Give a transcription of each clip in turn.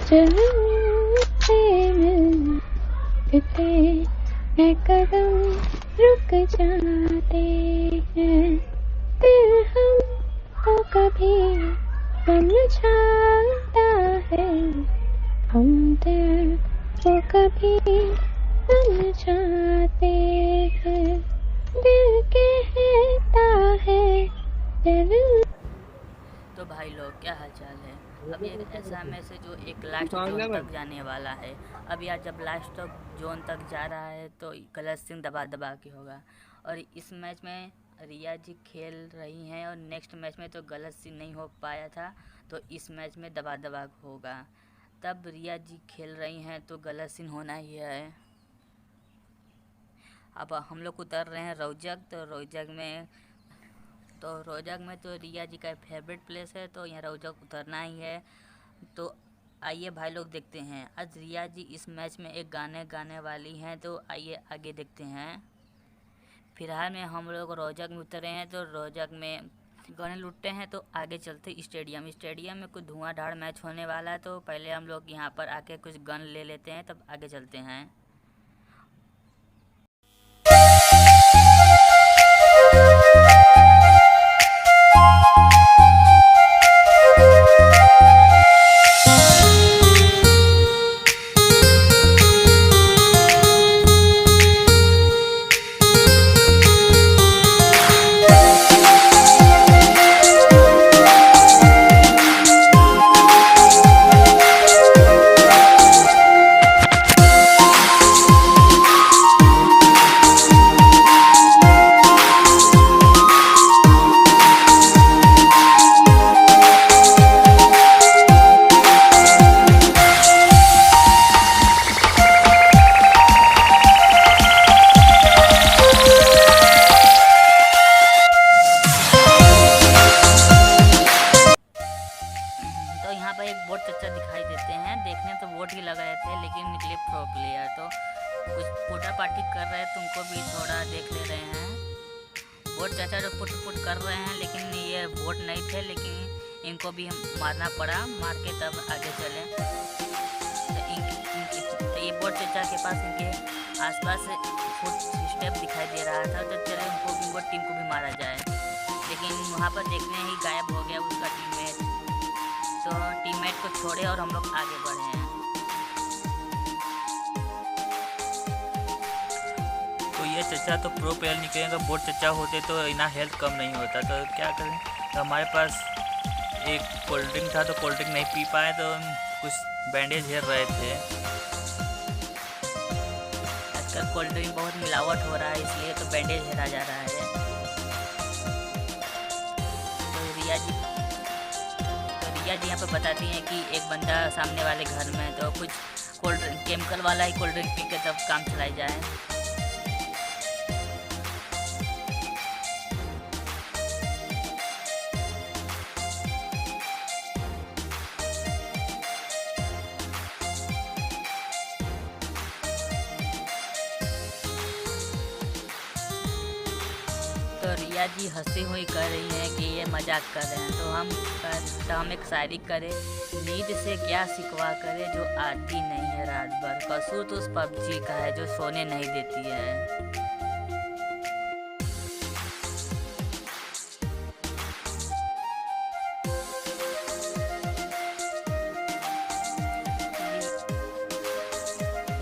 जहाँ से मिलते हैं कदम रुक जाते हैं, दिल हमको कभी समझाता है, हम दिल को कभी समझाते हैं, दिल कहता है चल। तो भाई लोग क्या हाल चाल है। अब ये ऐसा मैच है जो एक लास्ट जोन तक जाने वाला है। अब यार जब लास्ट तक जोन तक जा रहा है तो गलत सिंह दबा दबा के होगा। और इस मैच में रिया जी खेल रही हैं और नेक्स्ट मैच में तो गलत सिंह नहीं हो पाया था, तो इस मैच में दबा दबा होगा। तब रिया जी खेल रही हैं तो गलत सिंह होना ही है। अब हम लोग उतर रहे हैं रोजक। तो रोजक में तो रिया जी का फेवरेट प्लेस है, तो यहाँ रोजक उतरना ही है। तो आइए भाई लोग देखते हैं। आज रिया जी इस मैच में एक गाने गाने वाली हैं, तो आइए आगे देखते हैं। फिलहाल में हम लोग रोजक में उतरे हैं, तो रोजक में गाने लुटते हैं। तो आगे चलते स्टेडियम में कुछ धुआंधार मैच होने वाला है, तो पहले हम लोग यहाँ पर आके कुछ गन ले लेते हैं, तब आगे चलते हैं। तो यहाँ पर एक बोट चच्चा दिखाई देते हैं। देखने तो वोट ही लगाए थे, लेकिन निकले प्रो प्लेयर। तो कुछ पोटा पार्टी कर रहे हैं, तुमको भी थोड़ा देख ले रहे हैं। वोट चच्चा जो पुट पुट कर रहे हैं, लेकिन ये वोट नहीं थे, लेकिन इनको भी मारना पड़ा। मार के तब आगे चले। तो ये वोट चच्चा के पास इनके आसपास फुट स्टेप दिखाई दे रहा था, तो चले उनको टीम को भी मारा जाए। लेकिन वहाँ पर देखने ही गायब हो गया उसका टीममेट। तो टीममेट को छोड़े और हम लोग आगे बढ़े हैं। तो ये चचा तो प्रो प्लेयर निकलेगा। बोर्ड चचा होते तो इतना हेल्थ कम नहीं होता। तो क्या करें, तो हमारे पास एक कोल्ड ड्रिंक था, तो कोल्ड ड्रिंक नहीं पी पाए, तो कुछ बैंडेज घेर रहे थे। आजकल कोल्ड ड्रिंक बहुत मिलावट हो रहा है, इसलिए तो बैंडेज घेरा जा रहा है। तो रिया जी यहाँ पे बताती हैं कि एक बंदा सामने वाले घर में, तो कुछ कोल्ड ड्रिंक केमिकल वाला ही कोल्ड ड्रिंक पी के तब काम चलाई जाए। तो रिया जी हंसी हुई कह रही हैं कि ये मजाक कर रहे हैं। तो हम एक शायरी करें। नींद से क्या शिकवा करे जो आती नहीं है रात भर, कसूर तो उस पबजी का है जो सोने नहीं देती है।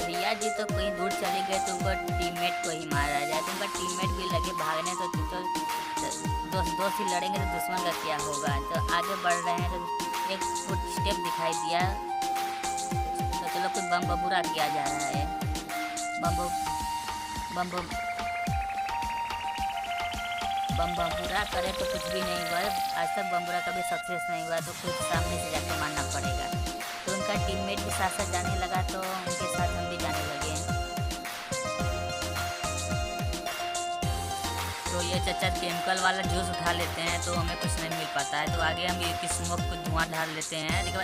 रिया जी तो कहीं दूर चले गए, तो उनका टीममेट को ही मारा जाए। तो उनका टीममेट भी लगे भागने, तो दोस्त ही लड़ेंगे तो दुश्मन का क्या होगा। तो आगे बढ़ रहे हैं, तो एक फुट स्टेप दिखाई दिया। तो चलो कुछ बम बबूरा किया जा रहा है। बम बबूरा करे तो कुछ भी नहीं हुआ। आज तक बम्बूरा कभी सक्सेस नहीं हुआ, तो कुछ सामने से जाकर मारना पड़ेगा। तो उनका टीममेट भी साथ साथ जाने लगा, तो उनके साथ हम भी जाने लगे। तो ये चचा केमिकल वाला जूस उठा लेते हैं, तो हमें कुछ नहीं मिल पाता है। तो आगे हम एक स्मोक को धुआं डाल लेते हैं। लेकिन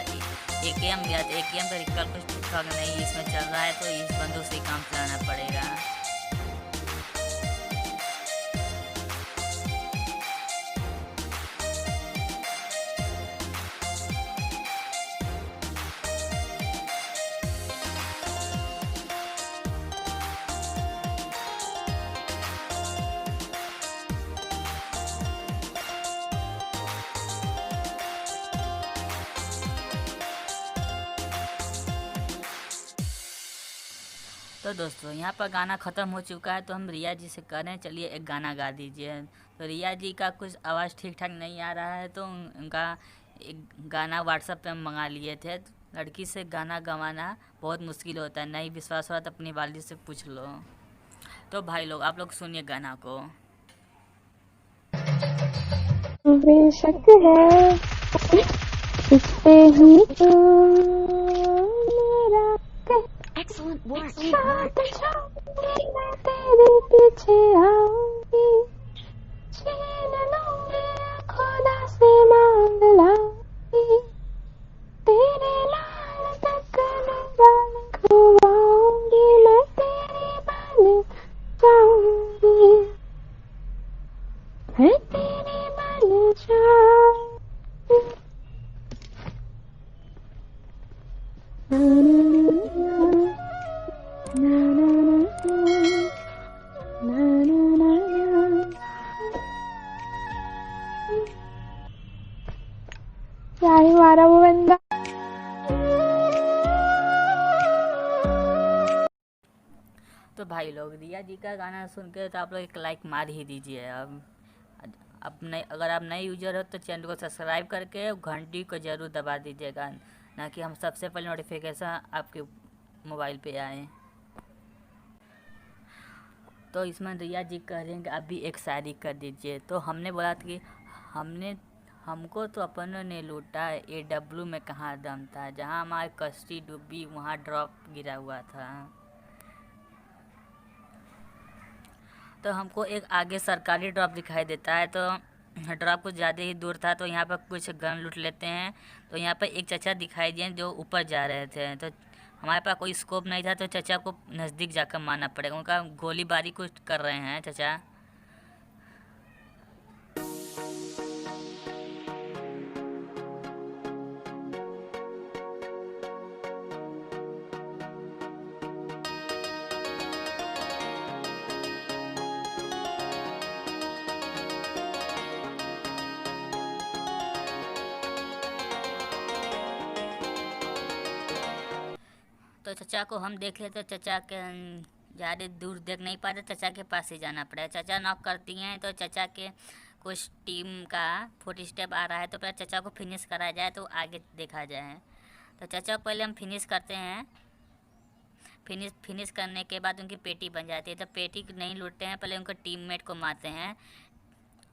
AKM गया, तो AKM का रिकॉल कुछ ठीक ठाक नहीं इसमें चल रहा है, तो इस बंदूक से काम चलाना पड़ेगा। तो दोस्तों यहाँ पर गाना ख़त्म हो चुका है, तो हम रिया जी से कह रहे हैं चलिए एक गाना गा दीजिए। तो रिया जी का कुछ आवाज़ ठीक ठाक नहीं आ रहा है, तो उनका एक गाना व्हाट्सएप पे हम मंगा लिए थे। लड़की से गाना गवाना बहुत मुश्किल होता है, नहीं विश्वास हो रहा तो अपनी वाली से पूछ लो। तो भाई लोग आप लोग सुनिए गाना को। बेशक है इस पे ही तो मेरा Excellent work. साथ छोड़ूंगी मैं तेरे पीछे आऊंगी, छीन लूंगी खुदा से मांग लाऊंगी, तेरे लाल तक बाल खुवाऊंगी, मैं तेरी बन जाऊंगी, मैं तेरी बन जाऊंगी। क्या ही मारा वो बंदा। तो भाई लोग रिया जी का गाना सुन के तो आप लोग एक लाइक मार ही दीजिए। अब नए अगर आप नए यूजर हो तो चैनल को सब्सक्राइब करके घंटी को ज़रूर दबा दीजिएगा, ना कि हम सबसे पहले नोटिफिकेशन आपके मोबाइल पे आए। तो इसमें रिया जी कह रहे हैं कि आप भी एक शायरी कर दीजिए। तो हमने बोला था कि हमको तो अपनों ने लूटा, AW में कहाँ दम था, जहाँ हमारी कश्ती डूबी वहाँ ड्रॉप गिरा हुआ था। तो हमको एक आगे सरकारी ड्रॉप दिखाई देता है, तो ड्रॉप कुछ ज़्यादा ही दूर था, तो यहाँ पर कुछ गन लूट लेते हैं। तो यहाँ पर एक चचा दिखाई दिए जो ऊपर जा रहे थे, तो हमारे पास कोई स्कोप नहीं था, तो चचा को नज़दीक जाकर मारना पड़ेगा। उनका गोलीबारी कुछ कर रहे हैं चचा। तो चचा को हम देख लेते, तो चचा के ज़्यादा दूर देख नहीं पाते, चचा के पास ही जाना पड़ेगा। चचा नॉक करती हैं, तो चचा के कुछ टीम का फुट स्टेप आ रहा है, तो पहले चचा को फिनिश करा जाए तो आगे देखा जाए। तो चचा को पहले हम फिनिश करते हैं। फिनिश करने के बाद उनकी पेटी बन जाती है, तो पेटी नहीं लूटते हैं, पहले उनके टीममेट को मारते हैं।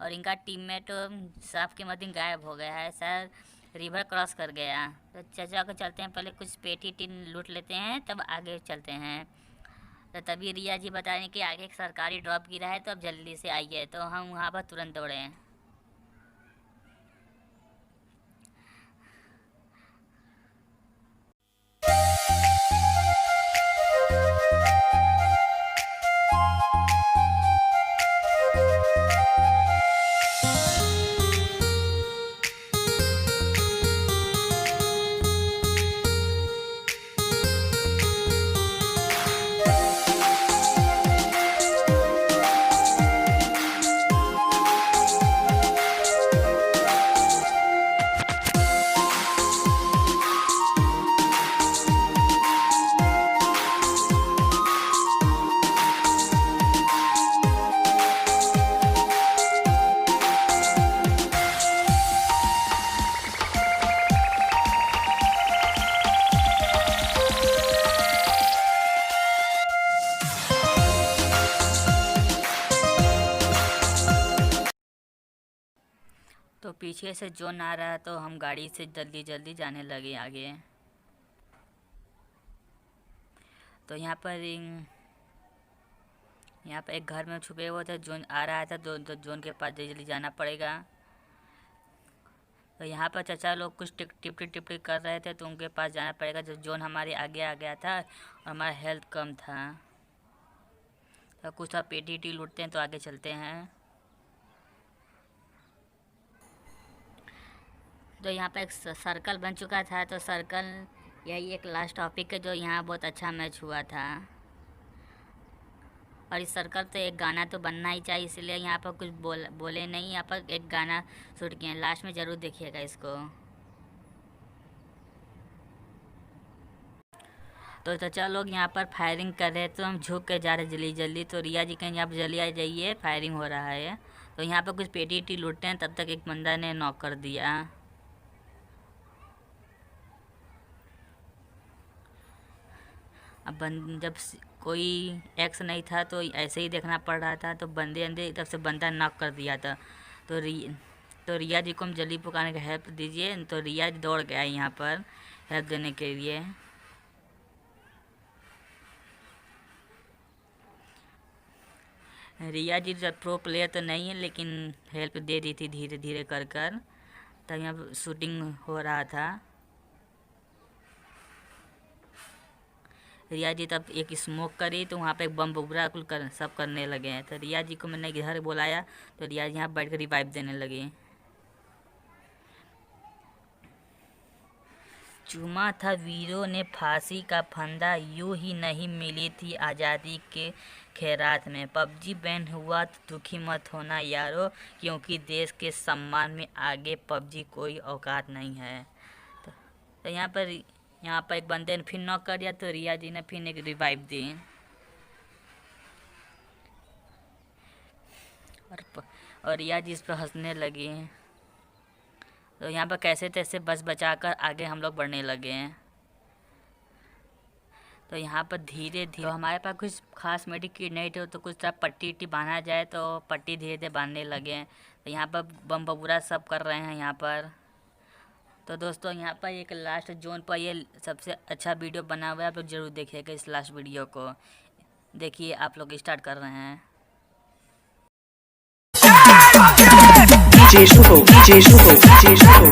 और इनका टीममेट साफ के मध्य गायब हो गया है, शायद रिवर क्रॉस कर गया। तो चचा को चलते हैं, पहले कुछ पेटी टीन लूट लेते हैं, तब आगे चलते हैं। तो तभी रिया जी बता रहे हैं कि आगे एक सरकारी ड्रॉप गिरा है, तो अब जल्दी से आइए। तो हम वहाँ पर तुरंत दौड़े हैं। तो पीछे से जोन आ रहा है, तो हम गाड़ी से जल्दी जल्दी जाने लगे आगे। तो यहाँ पर एक घर में छुपे हुए थे, जोन आ रहा था, तो जोन के पास जल्दी जाना पड़ेगा। तो यहाँ पर चचा लोग कुछ टिपटी कर रहे थे, तो उनके पास जाना पड़ेगा। जो जोन हमारे आगे आ गया था और हमारा हेल्थ कम था। तो कुछ आप पेटी लूटते हैं, तो आगे चलते हैं। तो यहाँ पर एक सर्कल बन चुका था, तो सर्कल यही एक लास्ट टॉपिक है जो यहाँ बहुत अच्छा मैच हुआ था। और इस सर्कल तो एक गाना तो बनना ही चाहिए, इसलिए यहाँ पर कुछ बोले नहीं, यहाँ पर एक गाना शूट किए हैं। लास्ट में ज़रूर देखिएगा इसको। तो चाचा लोग यहाँ पर फायरिंग कर रहे हैं, तो हम झुक के जा रहे जल्दी जल्दी। तो रिया जी कहीं यहाँ पर जल्दी आ जाइए, फायरिंग हो रहा है। तो यहाँ पर कुछ पेटी लूटते हैं, तब तक एक बंदा ने नॉक कर दिया। अब जब कोई एक्स नहीं था तो ऐसे ही देखना पड़ रहा था, तो बंदे अंदर तब से बंदा नॉक कर दिया था। तो रिया जी को हम जल्दी पुकारने का हेल्प दीजिए। तो रिया जी दौड़ के आई यहाँ पर हेल्प देने के लिए। रिया जी प्रो प्लेयर तो नहीं है, लेकिन हेल्प दे रही थी धीरे धीरे कर कर। तो यहाँ शूटिंग हो रहा था। रिया जी तब एक स्मोक करी, तो वहाँ पे एक बम बुबरा कुल सब करने लगे हैं। तो रिया जी को मैंने घर बुलाया, तो रिया जी यहाँ बैठ कर रिवाइव देने लगी। चूमा था वीरों ने फांसी का फंदा, यूं ही नहीं मिली थी आज़ादी के खैरात में। पबजी बैन हुआ तो दुखी मत होना यारो, क्योंकि देश के सम्मान में आगे पबजी कोई औकात नहीं है। तो यहाँ पर एक बंदे ने फिर नॉक कर दिया, तो रिया जी ने फिर एक रिवाइव दी। और रिया जी इस पर हंसने लगी। तो यहाँ पर कैसे तैसे बच बचाकर आगे हम लोग बढ़ने लगे हैं। तो यहाँ पर धीरे धीरे हमारे पास कुछ खास मेडिक किट नहीं थे, तो कुछ तरह पट्टी उट्टी बांधा जाए, तो पट्टी धीरे धीरे बांधने लगे हैं। तो यहाँ पर बम बबूरा सब कर रहे हैं यहाँ पर। तो दोस्तों यहाँ पर एक लास्ट जोन पर ये सबसे अच्छा वीडियो बना हुआ है, आप लोग जरूर देखिएगा इस लास्ट वीडियो को। देखिए आप लोग स्टार्ट कर रहे हैं। DJ Shuho, DJ Shuho, DJ Shuho.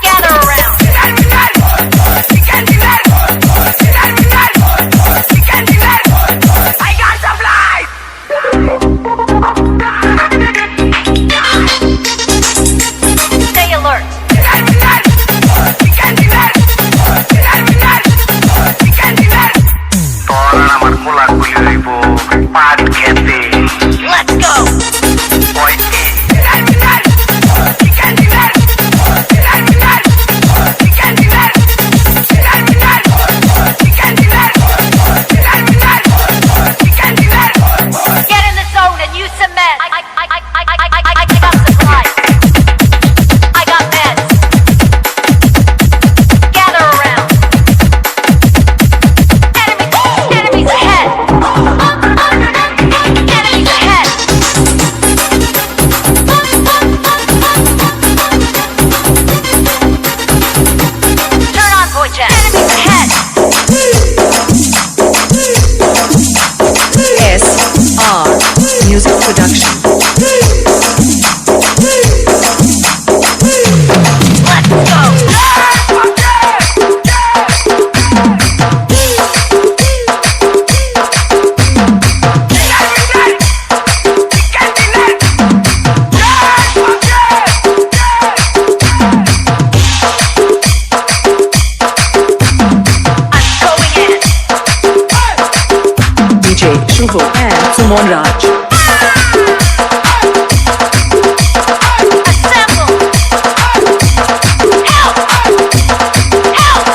Gather around. I got supplies. Stay alert. Let's go. Get in the zone and use cement. I got supplies. I got meds. Gather around. Enemies ahead. Enemies ahead. Turn on voice chat. Enemies ahead. SR Music Production. Let's go. DJ Shuho and Sumon Raj. Assemble. Help. Help.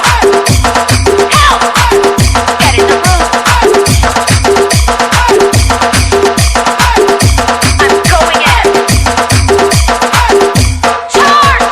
Help. Get in the room. I'm going in. Charge.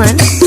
Suman